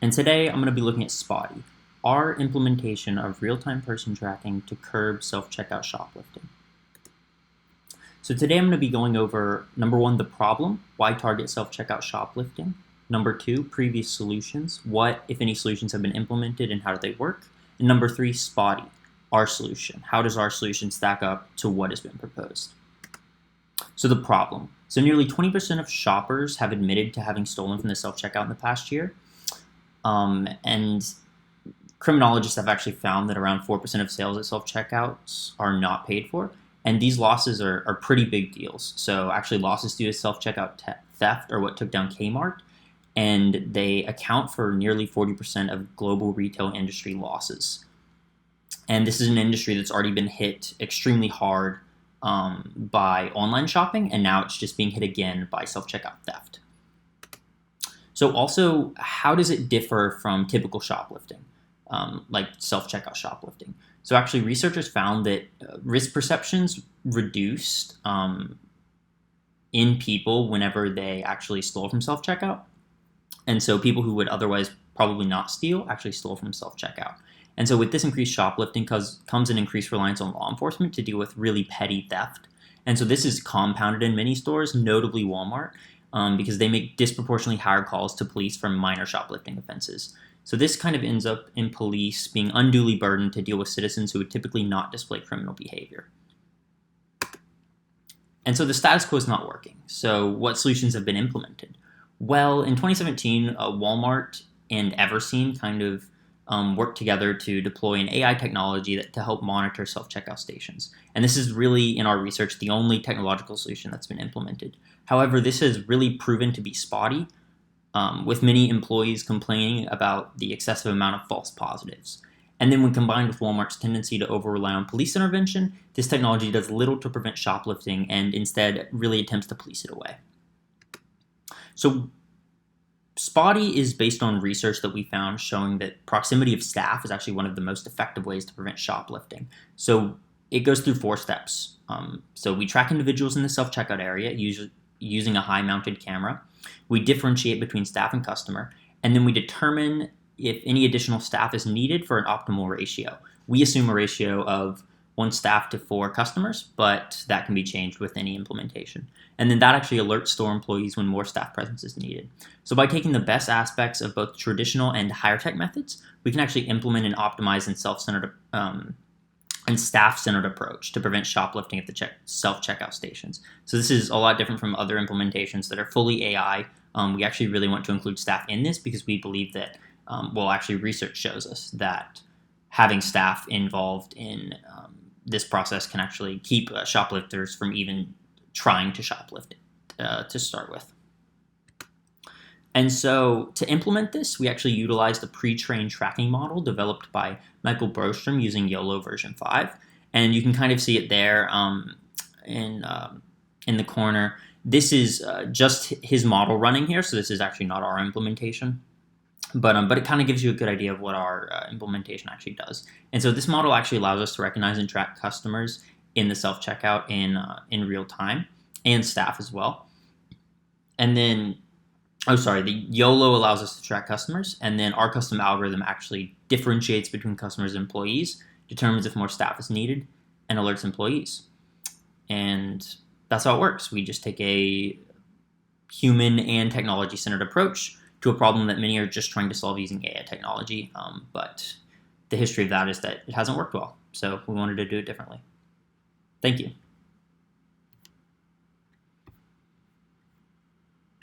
And today I'm going to be looking at Spotti, our implementation of real-time person tracking to curb self-checkout shoplifting. So today I'm going to be going over number 1, the problem, why target self-checkout shoplifting. Number 2, previous solutions, what, if any, solutions have been implemented and how do they work. And number 3, Spotti, our solution. How does our solution stack up to what has been proposed? So the problem. So nearly 20% of shoppers have admitted to having stolen from the self-checkout in the past year. And criminologists have actually found that around 4% of sales at self-checkouts are not paid for. And these losses are pretty big deals. So actually losses due to self-checkout theft are what took down Kmart. And they account for nearly 40% of global retail industry losses. And this is an industry that's already been hit extremely hard by online shopping, and now it's just being hit again by self-checkout theft. So also, how does it differ from typical shoplifting, like self-checkout shoplifting? So actually, researchers found that risk perceptions reduced in people whenever they actually stole from self-checkout. And so people who would otherwise probably not steal actually stole from self-checkout. And so with this increased shoplifting comes an increased reliance on law enforcement to deal with really petty theft. And so this is compounded in many stores, notably Walmart, because they make disproportionately higher calls to police for minor shoplifting offenses. So this kind of ends up in police being unduly burdened to deal with citizens who would typically not display criminal behavior. And so the status quo is not working. So what solutions have been implemented? Well, in 2017, Walmart and Everseen kind of worked together to deploy an AI technology to help monitor self-checkout stations. And this is really, in our research, the only technological solution that's been implemented. However, this has really proven to be spotty, with many employees complaining about the excessive amount of false positives. And then when combined with Walmart's tendency to over-rely on police intervention, this technology does little to prevent shoplifting and instead really attempts to police it away. So Spotti is based on research that we found showing that proximity of staff is actually one of the most effective ways to prevent shoplifting. So it goes through 4 steps. So we track individuals in the self-checkout area using a high-mounted camera. We differentiate between staff and customer, and then we determine if any additional staff is needed for an optimal ratio. We assume a ratio of 1 staff to 4 customers, but that can be changed with any implementation. And then that actually alerts store employees when more staff presence is needed. So by taking the best aspects of both traditional and higher tech methods, we can actually implement an optimized and self-centered and staff-centered approach to prevent shoplifting at the self-checkout stations. So this is a lot different from other implementations that are fully AI. We actually really want to include staff in this because we believe that, actually research shows us that having staff involved in this process can actually keep shoplifters from even trying to shoplift to start with. And so to implement this, we actually utilized a pre-trained tracking model developed by Michael Brostrom using YOLO version 5. And you can kind of see it there in the corner. This is just his model running here, so this is actually not our implementation. But it kind of gives you a good idea of what our implementation actually does. And so this model actually allows us to recognize and track customers in the self-checkout in real time, and staff as well. And then, the YOLO allows us to track customers, and then our custom algorithm actually differentiates between customers and employees, determines if more staff is needed, and alerts employees. And that's how it works. We just take a human and technology-centered approach to a problem that many are just trying to solve using AI technology, but the history of that is that it hasn't worked well, so we wanted to do it differently. Thank you.